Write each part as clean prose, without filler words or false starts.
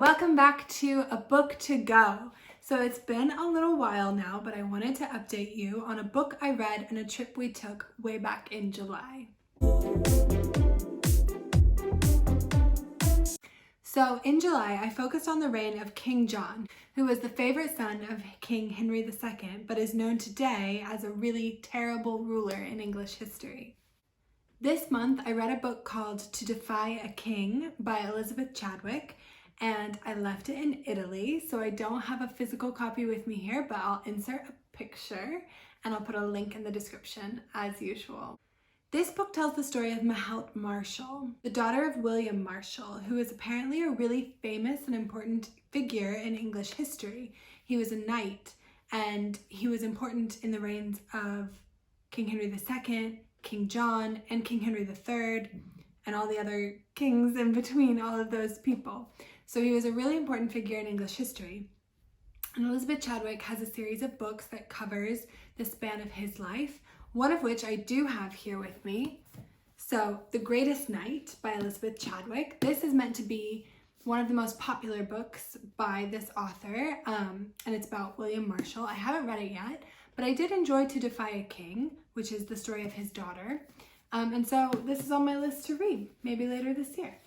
welcome back to A Book to Go. So it's been a little while now, but I wanted to update you on a book I read and a trip we took way back in July. So in July, I focused on the reign of King John, who was the favorite son of King Henry II, but is known today as a really terrible ruler in English history. This month, I read a book called To Defy a King by Elizabeth Chadwick, and I left it in Italy, so I don't have a physical copy with me here, but I'll insert a picture and I'll put a link in the description as usual. This book tells the story of Magna Marshall, the daughter of William Marshall, who is apparently a really famous and important figure in English history. He was a knight, and he was important in the reigns of King Henry II, King John, and King Henry III, and all the other kings in between all of those people. So he was a really important figure in English history. And Elizabeth Chadwick has a series of books that covers the span of his life, one of which I do have here with me. So The Greatest Knight by Elizabeth Chadwick. This is meant to be one of the most popular books by this author, and it's about William Marshall. I haven't read it yet, but I did enjoy To Defy a King, which is the story of his daughter. And so this is on my list to read, maybe later this year.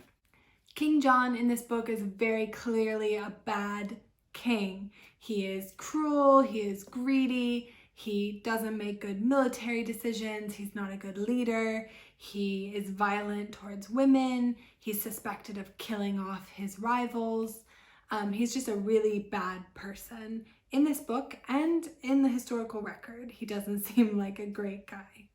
King John in this book is very clearly a bad king. He is cruel, he is greedy, he doesn't make good military decisions, he's not a good leader, he is violent towards women, he's suspected of killing off his rivals. He's just a really bad person. In this book and in the historical record, he doesn't seem like a great guy.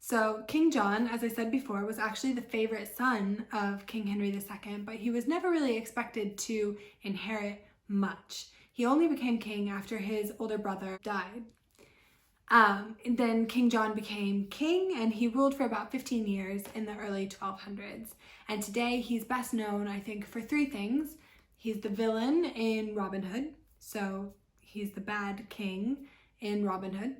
So King John, as I said before, was actually the favorite son of King Henry II, but he was never really expected to inherit much. He only became king after his older brother died. And then King John became king, and he ruled for about 15 years in the early 1200s. And today he's best known, I think, for three things. He's the villain in Robin Hood, so he's the bad king in Robin Hood.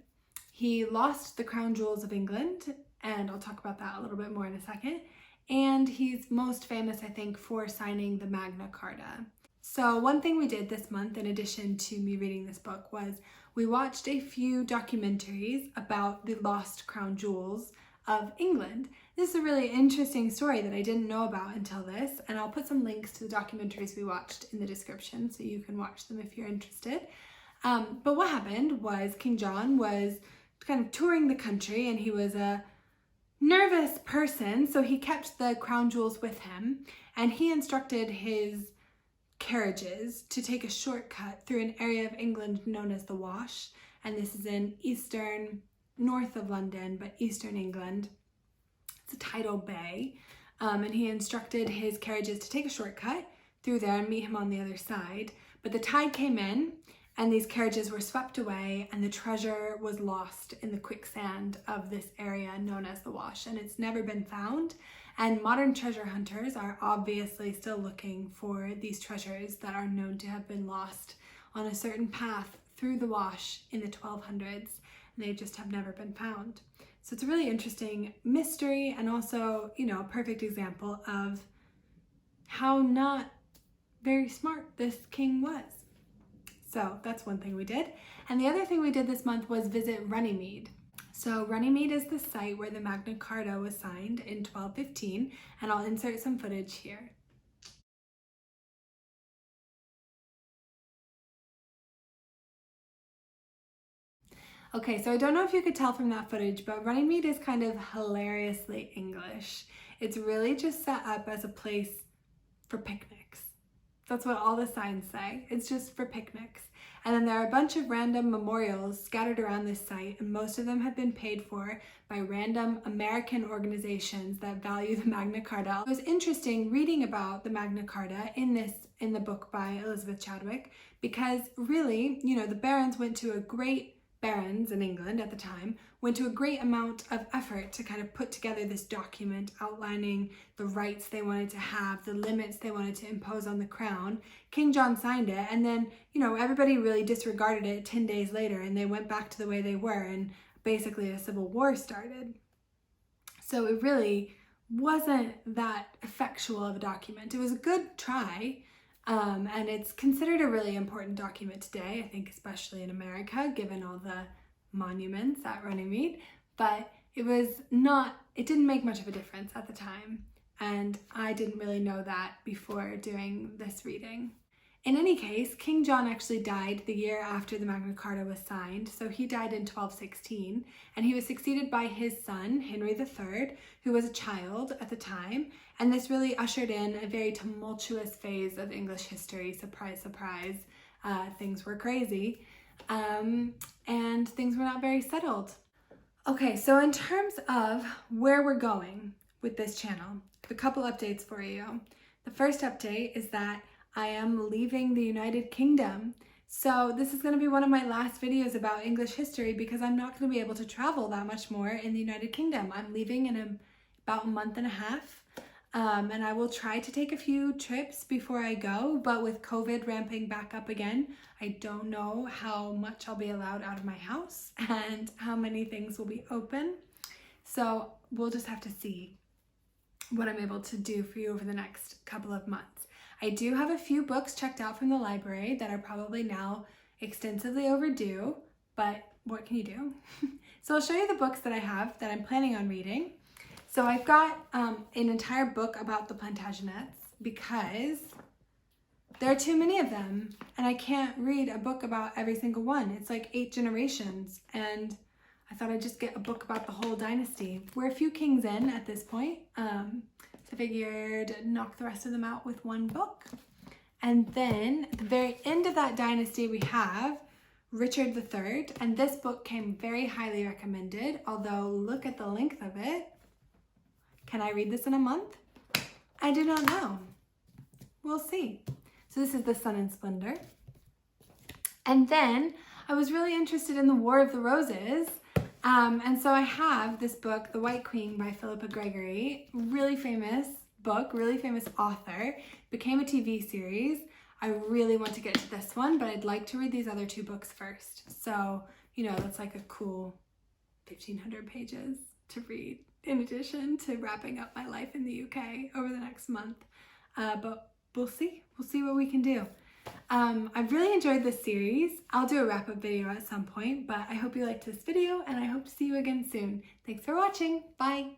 He lost the crown jewels of England, and I'll talk about that a little bit more in a second. And he's most famous, I think, for signing the Magna Carta. So one thing we did this month, in addition to me reading this book, was we watched a few documentaries about the lost crown jewels of England. This is a really interesting story that I didn't know about until this, and I'll put some links to the documentaries we watched in the description so you can watch them if you're interested. But what happened was King John was kind of touring the country, and he was a nervous person, so he kept the crown jewels with him, and he instructed his carriages to take a shortcut through an area of England known as the Wash, and this is in north of London, but eastern England. It's a tidal bay, and he instructed his carriages to take a shortcut through there and meet him on the other side. But the tide came in, and these carriages were swept away, and the treasure was lost in the quicksand of this area known as the Wash, and it's never been found. And modern treasure hunters are obviously still looking for these treasures that are known to have been lost on a certain path through the Wash in the 1200s, and they just have never been found. So it's a really interesting mystery, and also, a perfect example of how not very smart this king was. So that's one thing we did. And the other thing we did this month was visit Runnymeade. So Runnymeade is the site where the Magna Carta was signed in 1215, and I'll insert some footage here. Okay, so I don't know if you could tell from that footage, but Runnymeade is kind of hilariously English. It's really just set up as a place for picnics. That's what all the signs say. It's just for picnics. And then there are a bunch of random memorials scattered around this site, and most of them have been paid for by random American organizations that value the Magna Carta. It was interesting reading about the Magna Carta in the book by Elizabeth Chadwick, because really, the barons in England at the time went to a great amount of effort to kind of put together this document outlining the rights they wanted to have, the limits they wanted to impose on the crown. King John signed it, and then, everybody really disregarded it 10 days later, and they went back to the way they were, and basically a civil war started. So it really wasn't that effectual of a document. It was a good try, And it's considered a really important document today, I think especially in America, given all the monuments at Runnymeade, but it didn't make much of a difference at the time, and I didn't really know that before doing this reading. In any case, King John actually died the year after the Magna Carta was signed, so he died in 1216, and he was succeeded by his son, Henry III, who was a child at the time, and this really ushered in a very tumultuous phase of English history. Surprise, surprise, things were crazy, and things were not very settled. Okay, so in terms of where we're going with this channel, I have a couple updates for you. The first update is that I am leaving the United Kingdom. So this is going to be one of my last videos about English history because I'm not going to be able to travel that much more in the United Kingdom. I'm leaving in about a month and a half, and I will try to take a few trips before I go, but with COVID ramping back up again, I don't know how much I'll be allowed out of my house and how many things will be open. So we'll just have to see what I'm able to do for you over the next couple of months. I do have a few books checked out from the library that are probably now extensively overdue, but what can you do? So I'll show you the books that I have that I'm planning on reading. So I've got an entire book about the Plantagenets because there are too many of them and I can't read a book about every single one. It's like 8 generations, and I thought I'd just get a book about the whole dynasty. We're a few kings in at this point. So I figured knock the rest of them out with one book. And then at the very end of that dynasty, we have Richard III. And this book came very highly recommended, although look at the length of it. Can I read this in a month? I do not know. We'll see. So this is The Sun and Splendor. And then I was really interested in the War of the Roses. And so I have this book, The White Queen by Philippa Gregory, really famous book, really famous author, became a TV series. I really want to get to this one, but I'd like to read these other 2 books first. So, you know, that's like a cool 1,500 pages to read in addition to wrapping up my life in the UK over the next month. But we'll see what we can do. I've really enjoyed this series. I'll do a wrap-up video at some point, but I hope you liked this video and I hope to see you again soon. Thanks for watching. Bye!